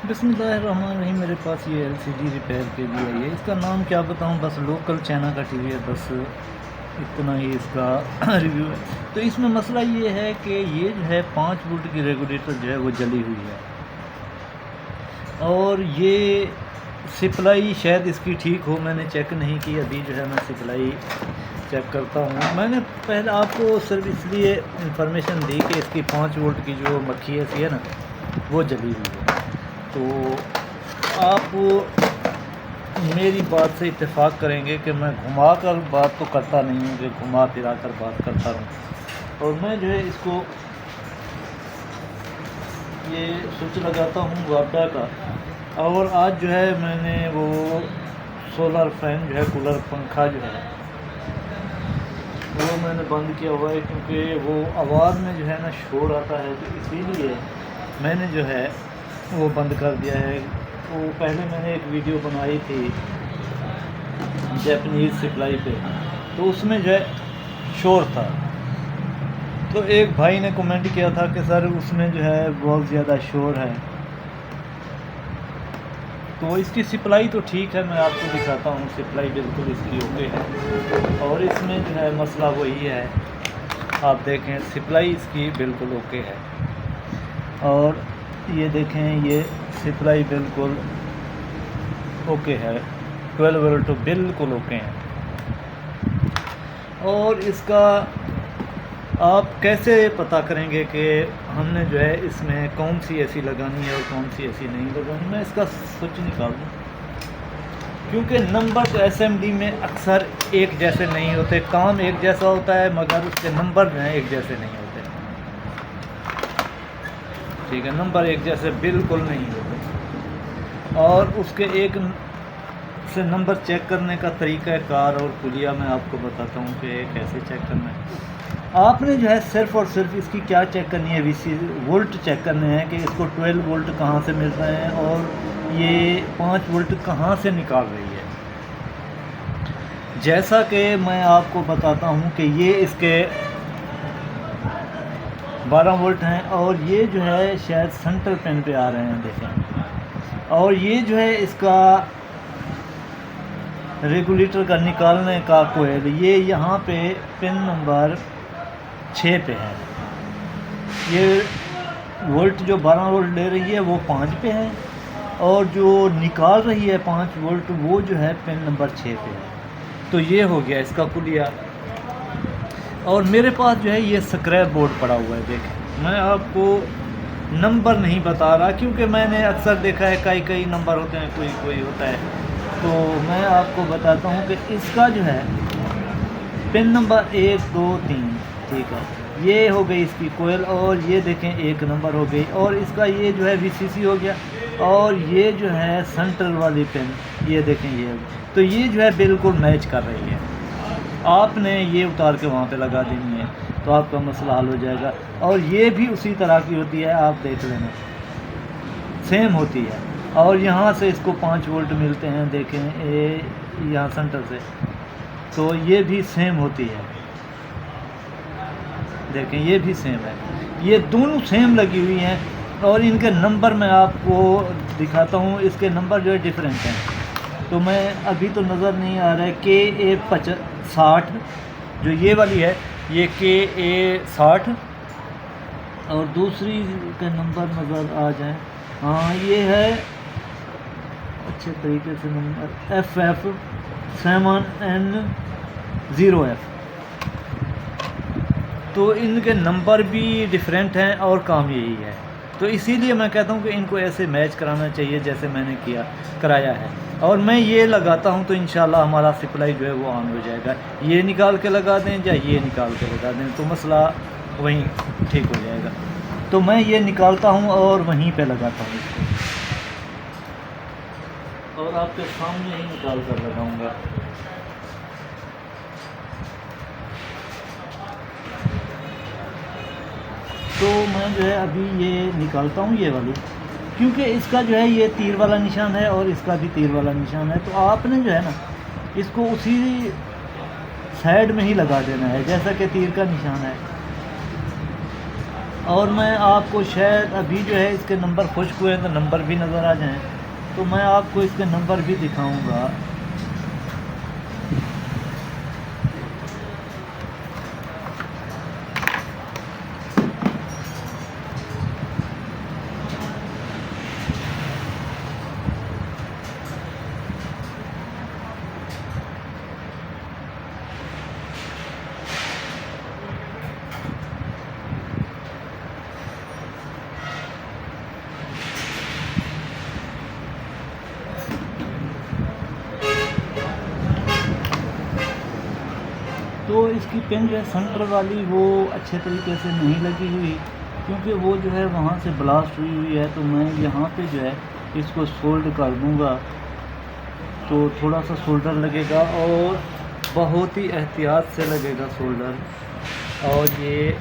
बिस्मिल्लाहिर्रहमानिर्रहीम। मेरे पास ये एलसीडी रिपेयर के लिए है। इसका नाम क्या बताऊं, बस लोकल चाइना का टीवी है, बस इतना ही इसका रिव्यू है। तो इसमें मसला ये है कि ये जो है 5 वोल्ट की रेगुलेटर जो है वो जली हुई है, और ये सप्लाई शायद इसकी ठीक हो, मैंने चेक नहीं की अभी। जो है मैं सप्लाई चेक करता हूँ। मैंने पहले आपको सिर्फ इसलिए इंफॉर्मेशन दी कि इसकी 5 वोल्ट की जो मक्खी ऐसी है ना, वो जली हुई है। तो आप मेरी बात से इत्तेफाक करेंगे कि मैं घुमा कर बात तो करता नहीं हूँ, कि घुमा फिरा कर बात करता हूँ। और मैं जो है इसको ये स्विच लगाता हूँ वाटा का, और आज जो है मैंने वो सोलर फैन जो है, कूलर पंखा जो है वो मैंने बंद किया हुआ है, क्योंकि वो आवाज़ में जो है ना शोर आता है, तो इसीलिए मैंने जो है वो बंद कर दिया है। वो पहले मैंने एक वीडियो बनाई थी जापानीज़ सप्लाई पे, तो उसमें जो है शोर था। तो एक भाई ने कमेंट किया था कि सर उसमें जो है बहुत ज़्यादा शोर है। तो इसकी सप्लाई तो ठीक है, मैं आपको दिखाता हूँ। सप्लाई बिल्कुल इसकी ओके है, और इसमें जो है मसला वही है, आप देखें सप्लाई इसकी बिल्कुल ओके है। और ये देखें, ये सप्लाई बिल्कुल ओके है, 12 वोल्ट बिल्कुल ओके है। और इसका आप कैसे पता करेंगे कि हमने जो है इसमें कौन सी ऐसी लगानी है और कौन सी ऐसी नहीं लगानी? मैं इसका स्विच निकाल दूँ, क्योंकि नंबर तो एसएमडी में अक्सर एक जैसे नहीं होते। काम एक जैसा होता है, मगर उसके नंबर जो हैं एक जैसे नहीं होते। ठीक है, नंबर एक जैसे बिल्कुल नहीं होते। और उसके एक से नंबर चेक करने का तरीका कार और पुलिया मैं आपको बताता हूँ कि कैसे चेक करना है। आपने जो है सिर्फ़ और सिर्फ इसकी क्या चेक करनी है, वीसी वोल्ट चेक करने हैं कि इसको 12 वोल्ट कहाँ से मिल रहे हैं और ये 5 वोल्ट कहाँ से निकाल रही है। जैसा कि मैं आपको बताता हूँ कि ये इसके 12 वोल्ट हैं, और ये जो है शायद सेंटर पिन पे आ रहे हैं, देखें। और ये जो है इसका रेगुलेटर का निकालने का कोयल, ये यहाँ पे पिन नंबर 6 पे है। ये वोल्ट जो 12 वोल्ट ले रही है वो 5 पे है, और जो निकाल रही है 5 वोल्ट वो जो है पिन नंबर 6 पे है। तो ये हो गया इसका पुलिया। और मेरे पास जो है ये स्क्रैप बोर्ड पड़ा हुआ है, देखें। मैं आपको नंबर नहीं बता रहा, क्योंकि मैंने अक्सर देखा है कई नंबर होते हैं, कोई कोई होता है। तो मैं आपको बताता हूँ कि इसका जो है पिन नंबर 1 2 3, ठीक है, ये हो गई इसकी कोयल। और ये देखें 1 नंबर हो गई, और इसका ये जो है वीसीसी हो गया, और ये जो है सेंटर वाली पिन, ये देखें ये। तो ये जो है बिल्कुल मैच कर रही है। आपने ये उतार के वहाँ पे लगा देनी है, तो आपका मसला हल हो जाएगा। और ये भी उसी तरह की होती है, आप देख लेना, सेम होती है। और यहाँ से इसको 5 वोल्ट मिलते हैं, देखें यहाँ सेंटर से, तो ये भी सेम होती है, देखें ये भी सेम है। ये दोनों सेम लगी हुई हैं, और इनके नंबर मैं आपको दिखाता हूँ। इसके नंबर जो है डिफरेंट हैं, तो मैं अभी तो नज़र नहीं आ रहा है। KA60 जो ये वाली है, ये KA60, और दूसरी के नंबर नज़र आ जाए, हाँ ये है अच्छे तरीके से नंबर FF7N0F। तो इनके नंबर भी डिफरेंट हैं और काम यही है। तो इसीलिए मैं कहता हूँ कि इनको ऐसे मैच कराना चाहिए जैसे मैंने कराया है। और मैं ये लगाता हूँ तो इंशाल्लाह हमारा सप्लाई जो है वो ऑन हो जाएगा। ये निकाल के लगा दें या ये निकाल के लगा दें, तो मसला वहीं ठीक हो जाएगा। तो मैं ये निकालता हूँ और वहीं पे लगाता हूँ इसको, और आपके सामने ही निकाल कर लगाऊंगा। तो मैं जो है अभी ये निकालता हूँ ये वाली, क्योंकि इसका जो है ये तीर वाला निशान है और इसका भी तीर वाला निशान है। तो आपने जो है ना इसको उसी साइड में ही लगा देना है जैसा कि तीर का निशान है। और मैं आपको शायद अभी जो है इसके नंबर खुश्क हुए हैं तो नंबर भी नज़र आ जाएं, तो मैं आपको इसके नंबर भी दिखाऊंगा। तो इसकी पिन जो है सेंटर वाली वो अच्छे तरीके से नहीं लगी हुई, क्योंकि वो जो है वहाँ से ब्लास्ट हुई हुई है। तो मैं यहाँ पे जो है इसको सोल्ड कर दूँगा, तो थोड़ा सा सोल्डर लगेगा और बहुत ही एहतियात से लगेगा सोल्डर। और ये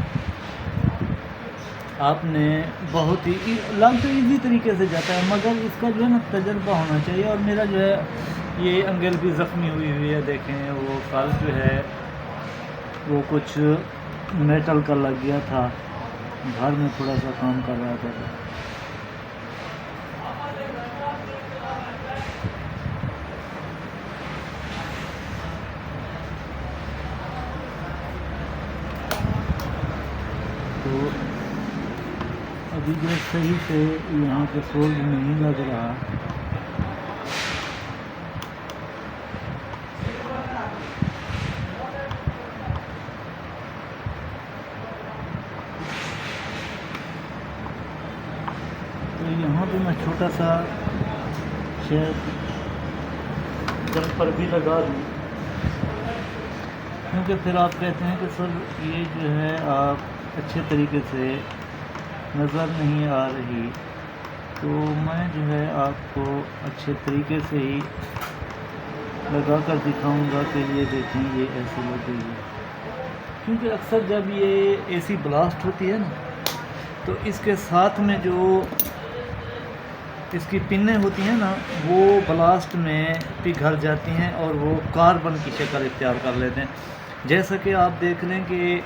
आपने बहुत ही लग तो ईज़ी तरीके से जाता है, मगर इसका जो है ना तजर्बा होना चाहिए। और मेरा जो है ये एंगल भी ज़ख्मी हुई हुई है, देखें वो कल जो है वो कुछ मेटल का लग गया था, घर में थोड़ा सा काम कर रहा था। तो अभी जो सही से यहाँ पे सोल्ड नहीं लग रहा। तो यहाँ पे मैं छोटा सा शायद जंपर भी लगा दूँ, क्योंकि फिर आप कहते हैं कि सर ये जो है आप अच्छे तरीके से नज़र नहीं आ रही, तो मैं जो है आपको अच्छे तरीके से ही लगा कर दिखाऊंगा कि ये देखें ये ऐसे लगेगी। क्योंकि अक्सर जब ये एसी ब्लास्ट होती है ना, तो इसके साथ में जो इसकी पिनें होती हैं ना, वो ब्लास्ट में पिघल जाती हैं और वो कार्बन की शक्ल इख्तियार कर लेते हैं। जैसा कि आप देख लें कि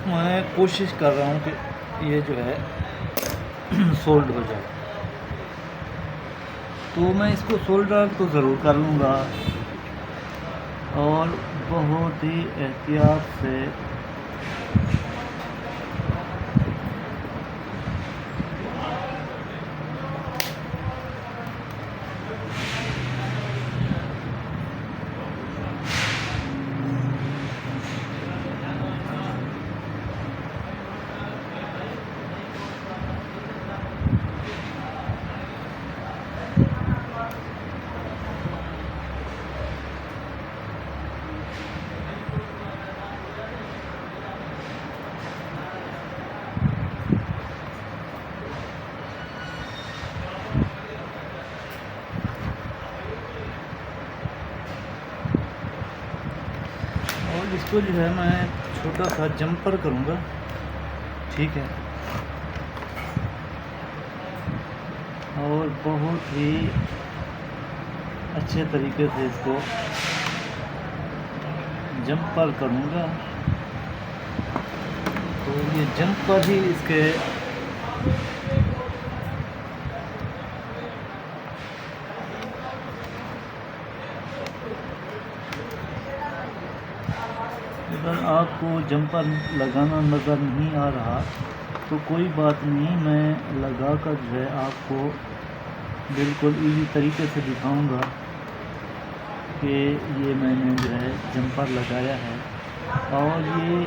मैं कोशिश कर रहा हूँ कि ये जो है सोल्ड हो जाए, तो मैं इसको सोल्डर तो ज़रूर कर लूँगा और बहुत ही एहतियात से इसको जो है मैं छोटा सा जंपर करूँगा, ठीक है। और बहुत ही अच्छे तरीके से इसको जंपर करूँगा, तो ये जंपर ही इसके अगर आपको जंपर लगाना नज़र नहीं आ रहा तो कोई बात नहीं, मैं लगा कर जो है आपको बिल्कुल इजी तरीके से दिखाऊंगा कि ये मैंने जो है जंपर लगाया है। और ये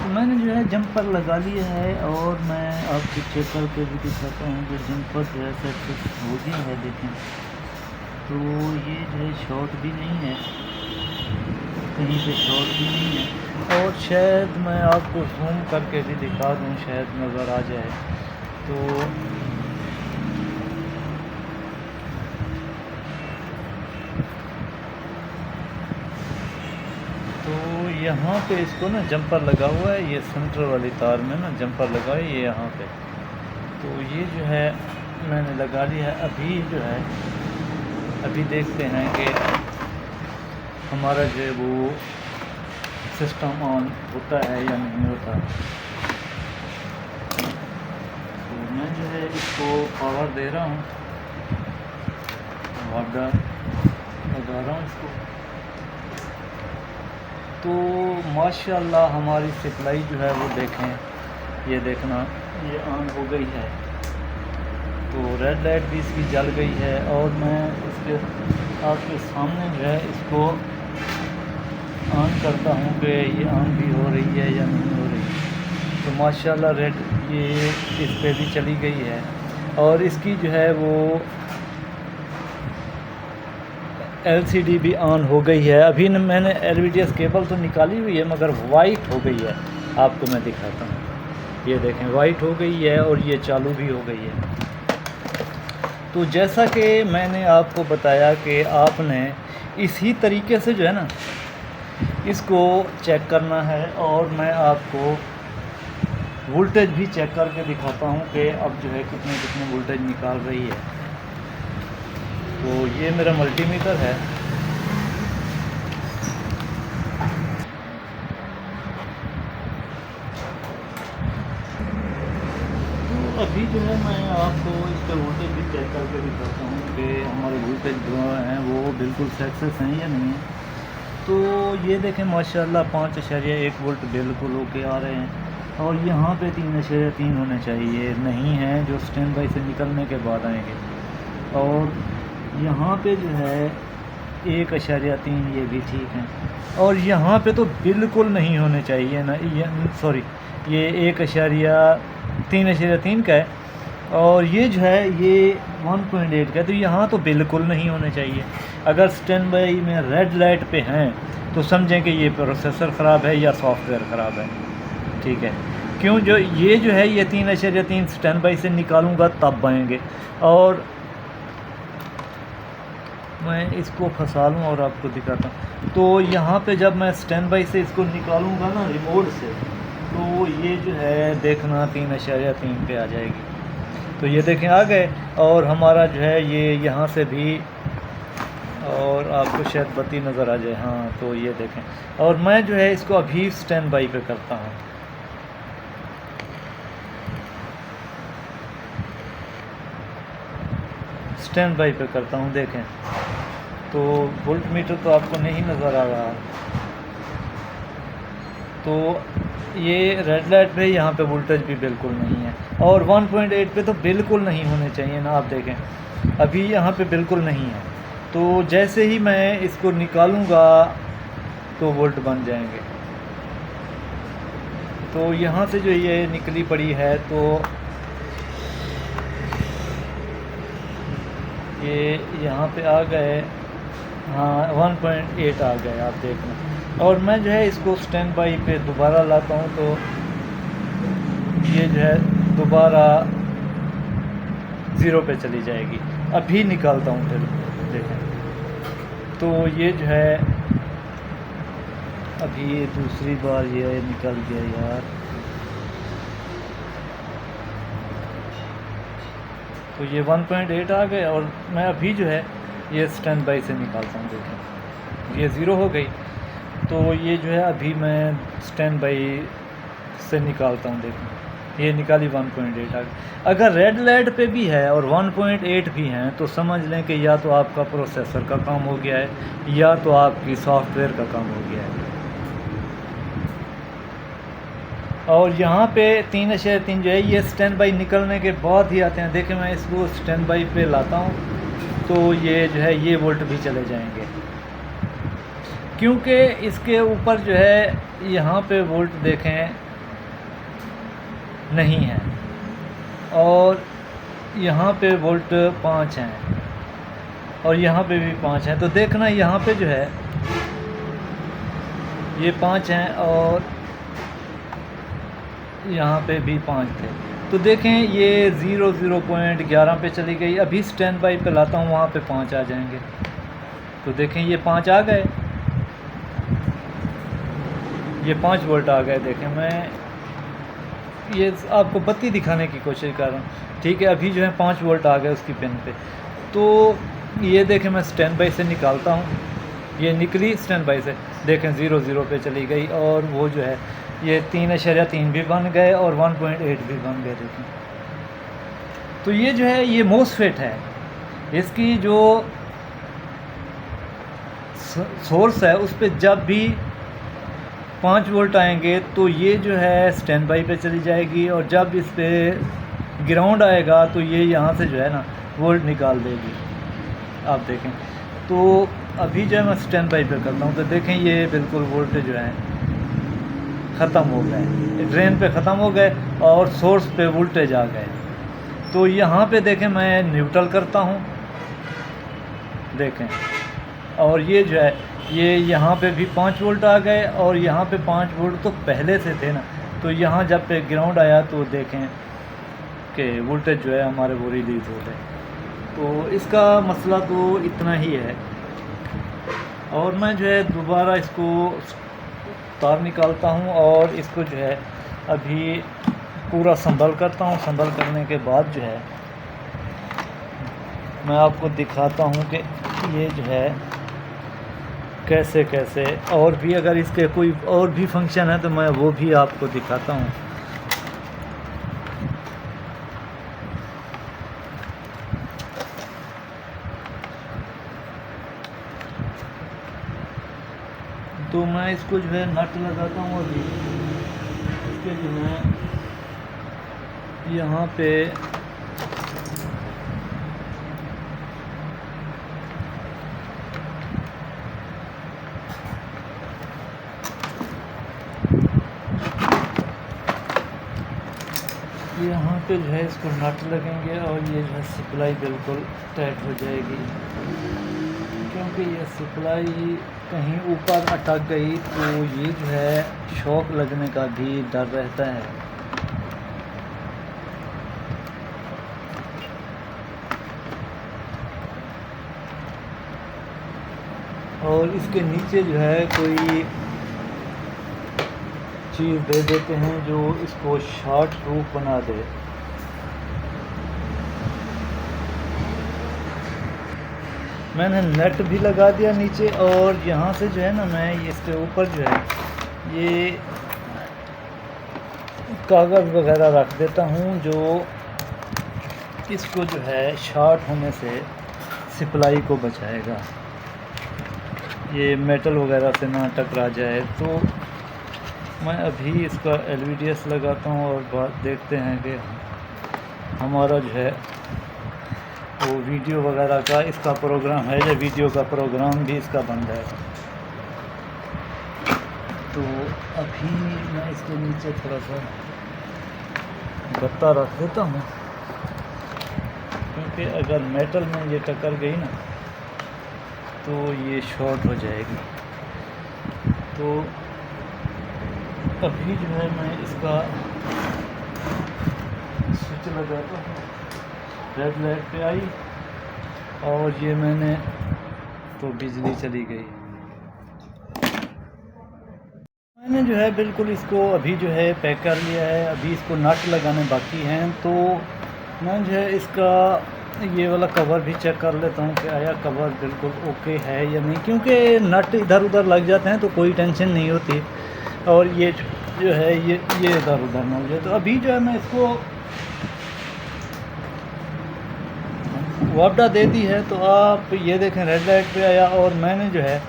मैंने जो है जंपर लगा लिया है और मैं आपको चेक करके भी दिखाता हूँ कि जंपर जो है सक्सेस हो गया है। देखें तो ये जो है शॉर्ट भी नहीं है, कहीं पे शॉर्ट भी नहीं है। और शायद मैं आपको जूम करके भी दिखा दूँ, शायद नज़र आ जाए। तो यहाँ पे इसको ना जंपर लगा हुआ है, ये सेंटर वाली तार में ना जंपर लगा है ये यहाँ पे। तो ये जो है मैंने लगा लिया है। अभी जो है अभी देखते हैं कि हमारा जो है वो सिस्टम ऑन होता है या नहीं होता। तो मैं जो है इसको पावर दे रहा हूँ, वाटर लगा रहा हूँ इसको। तो माशाल्लाह हमारी सप्लाई जो है वो देखें, ये देखना ये ऑन हो गई है। तो रेड लाइट भी इसकी जल गई है और मैं इसके आपके सामने जो है इसको ऑन करता हूँ कि ये ऑन भी हो रही है या नहीं हो रही। तो माशाल्लाह रेड ये इस पे भी चली गई है और इसकी जो है वो LCD भी ऑन हो गई है। अभी मैंने LVDS केबल तो निकाली हुई है मगर वाइट हो गई है। आपको मैं दिखाता हूँ, ये देखें वाइट हो गई है और ये चालू भी हो गई है। तो जैसा कि मैंने आपको बताया कि आपने इसी तरीके से जो है ना इसको चेक करना है। और मैं आपको वोल्टेज भी चेक करके दिखाता हूँ कि अब जो है कितने कितने वोल्टेज निकाल रही है। तो ये मेरा मल्टीमीटर है। तो अभी जो है मैं आपको इसका वोल्टेज भी चेक करके दिखाता हूँ कि हमारे वोल्टेज जो हैं वो बिल्कुल सक्सेस हैं या नहीं है। तो ये देखें माशाल्लाह 5.1 वोल्ट बिल्कुल होके आ रहे हैं और यहाँ पे 3.3 होने चाहिए, नहीं है जो स्टैंड बाई से निकलने के बाद आएंगे। और यहाँ पे जो है 1.3 ये भी ठीक है। और यहाँ पे तो बिल्कुल नहीं होने चाहिए ना, ये सॉरी ये 1.3 का है और ये जो है ये 1.8 का है। तो यहाँ तो बिल्कुल नहीं होने चाहिए। अगर स्टैंड बाई में रेड लाइट पे हैं तो समझें कि ये प्रोसेसर ख़राब है या सॉफ्टवेयर ख़राब है, ठीक है। क्यों जो है ये 3.3 स्टैंड बाई से निकालूंगा तब आएंगे। और मैं इसको फंसा लूँ और आपको दिखाता हूँ। तो यहाँ पे जब मैं स्टैंड बाई से इसको निकालूंगा ना रिमोट से, तो ये जो है देखना 3.3 पे आ जाएगी। तो ये देखें आ गए और हमारा जो है ये यहाँ से भी, और आपको शायद बत्ती नज़र आ जाए, हाँ तो ये देखें। और मैं जो है इसको अभी स्टैंड बाई पे करता हूँ। स्टैंड बाई पे करता हूँ, देखें तो वोल्ट मीटर तो आपको नहीं नज़र आ रहा। तो ये रेड लाइट पे यहाँ पे वोल्टेज भी बिल्कुल नहीं है और 1.8 पे तो बिल्कुल नहीं होने चाहिए ना। आप देखें अभी यहाँ पे बिल्कुल नहीं है। तो जैसे ही मैं इसको निकालूंगा तो वोल्ट बन जाएंगे। तो यहाँ से जो ये निकली पड़ी है तो ये यहाँ पे आ गए, हाँ 1.8 आ गए आप देखना। और मैं जो है इसको स्टैंड बाई पे दोबारा लाता हूँ तो ये जो है दोबारा 0 पे चली जाएगी। अभी निकालता हूँ फिर देखें। तो ये जो है अभी ये दूसरी बार ये निकल गया यार। तो ये 1.8 आ गए और मैं अभी जो है ये स्टैंड बाई से निकालता हूँ, देखें ये 0 हो गई। तो ये जो है अभी मैं स्टैंड बाई से निकालता हूँ, देखें ये निकाली 1.8 आ गई। अगर रेड लाइट पे भी है और 1.8 भी हैं तो समझ लें कि या तो आपका प्रोसेसर का काम हो गया है या तो आपकी सॉफ्टवेयर का काम हो गया है। और यहाँ पे 3.3 जो है ये स्टैंड बाई निकलने के बाद ही आते हैं। देखें मैं इसको स्टैंड बाई पे लाता हूँ तो ये जो है ये वोल्ट भी चले जाएंगे क्योंकि इसके ऊपर जो है यहाँ पे वोल्ट देखें नहीं है और यहाँ पे वोल्ट 5 हैं और यहाँ पे भी 5 हैं। तो देखना यहाँ पे जो है ये 5 हैं और यहाँ पे भी 5 थे। तो देखें ये 0.11 पे चली गई। अभी स्टैंड बाई पे लाता हूँ, वहाँ पे 5 आ जाएंगे। तो देखें ये 5 आ गए, ये 5 वोल्ट आ गए। देखें मैं ये आपको बत्ती दिखाने की कोशिश कर रहा हूँ, ठीक है। अभी जो है 5 वोल्ट आ गए उसकी पिन पे। तो ये देखें मैं स्टैंड बाई से निकालता हूँ, ये निकली स्टैंड बाई से। देखें 0 पे चली गई और वो जो है ये 3.3 भी बन गए और 1.8 भी बन गए। देखें तो ये जो है ये मोसफेट है, इसकी जो सोर्स है उस पर जब भी 5 वोल्ट आएंगे तो ये जो है स्टैंड बाई पे चली जाएगी, और जब इस पे ग्राउंड आएगा तो ये यहाँ से जो है ना वोल्ट निकाल देगी। आप देखें तो अभी जो है मैं स्टैंड बाई पे करता हूँ तो देखें ये बिल्कुल वोल्टेज जो है ख़त्म हो गए, ड्रेन पे ख़त्म हो गए और सोर्स पे वोल्टेज आ गए। तो यहाँ पे देखें मैं न्यूट्रल करता हूँ, देखें, और ये जो है ये यहाँ पे भी 5 वोल्ट आ गए और यहाँ पे 5 वोल्ट तो पहले से थे ना। तो यहाँ जब पे ग्राउंड आया तो देखें कि वोल्टेज जो है हमारे वो रिलीज़ हो गए। तो इसका मसला तो इतना ही है। और मैं जो है दोबारा इसको तार निकालता हूँ और इसको जो है अभी पूरा संभल करता हूँ। संभल करने के बाद जो है मैं आपको दिखाता हूँ कि ये जो है कैसे कैसे, और भी अगर इसके कोई और भी फंक्शन है तो मैं वो भी आपको दिखाता हूँ। तो मैं इसको जो है नट लगाता हूँ अभी इसके जो है यहाँ पे जो है इसको नट लगेंगे और ये जो है सप्लाई बिल्कुल टाइट हो जाएगी। क्योंकि ये सप्लाई कहीं ऊपर अटक गई तो ये जो है शॉक लगने का भी डर रहता है। और इसके नीचे जो है कोई चीज़ दे देते हैं जो इसको शॉर्ट प्रूफ बना दे। मैंने नेट भी लगा दिया नीचे, और यहाँ से जो है ना मैं इसके ऊपर जो है ये कागज़ वगैरह रख देता हूँ जो इसको जो है शॉर्ट होने से सप्लाई को बचाएगा, ये मेटल वगैरह से ना टकरा जाए। तो मैं अभी इसका LVDS लगाता हूँ और बात देखते हैं कि हमारा जो है वो वीडियो वगैरह का इसका प्रोग्राम है या वीडियो का प्रोग्राम भी इसका बन जाएगा। तो अभी मैं इसके नीचे थोड़ा सा गत्ता रख देता हूँ, क्योंकि अगर मेटल में ये टक्कर गई ना तो ये शॉर्ट हो जाएगी। तो अभी जो है मैं इसका स्विच लगाता हूँ, रेड लाइट पे आई और ये मैंने तो बिजली चली गई। मैंने जो है बिल्कुल इसको अभी जो है पैक कर लिया है, अभी इसको नट लगाने बाकी हैं। तो मैं जो है इसका ये वाला कवर भी चेक कर लेता हूँ कि आया कवर बिल्कुल ओके है या नहीं, क्योंकि नट इधर उधर लग जाते हैं तो कोई टेंशन नहीं होती, और ये जो है ये इधर उधर ना हो जाए। तो अभी जो है मैं इसको वापडा दे दी है। तो आप ये देखें रेड लाइट पे आया और मैंने जो है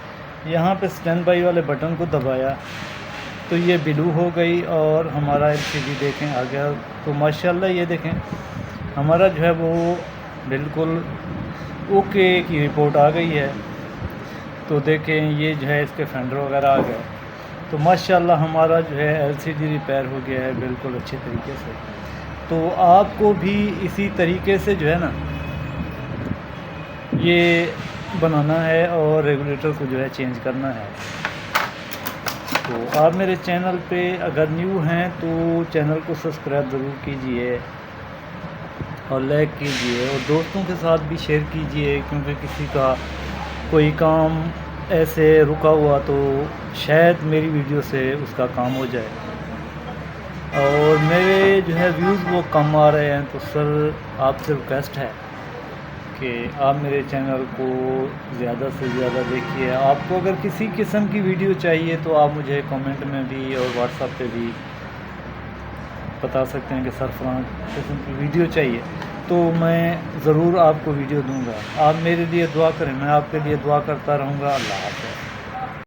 यहाँ पे स्टैंड बाई वाले बटन को दबाया तो ये ब्लू हो गई और हमारा LCD देखें आ गया। तो माशाल्लाह ये देखें हमारा जो है वो बिल्कुल ओके की रिपोर्ट आ गई है। तो देखें ये जो है इसके फेंडर वगैरह आ गए। तो माशाल्लाह हमारा जो है LCD रिपेयर हो गया है बिल्कुल अच्छे तरीके से। तो आपको भी इसी तरीके से जो है ना ये बनाना है और रेगुलेटर को जो है चेंज करना है। तो आप मेरे चैनल पे अगर न्यू हैं तो चैनल को सब्सक्राइब ज़रूर कीजिए और लाइक कीजिए और दोस्तों के साथ भी शेयर कीजिए, क्योंकि किसी का कोई काम ऐसे रुका हुआ तो शायद मेरी वीडियो से उसका काम हो जाए। और मेरे जो है व्यूज़ वो कम आ रहे हैं, तो सर आपसे रिक्वेस्ट है कि आप मेरे चैनल को ज़्यादा से ज़्यादा देखिए। आपको अगर किसी किस्म की वीडियो चाहिए तो आप मुझे कमेंट में भी और व्हाट्सएप पे भी बता सकते हैं कि सर फलां किस्म की वीडियो चाहिए, तो मैं ज़रूर आपको वीडियो दूंगा। आप मेरे लिए दुआ करें, मैं आपके लिए दुआ करता रहूँगा। अल्लाह हाफ़िज़।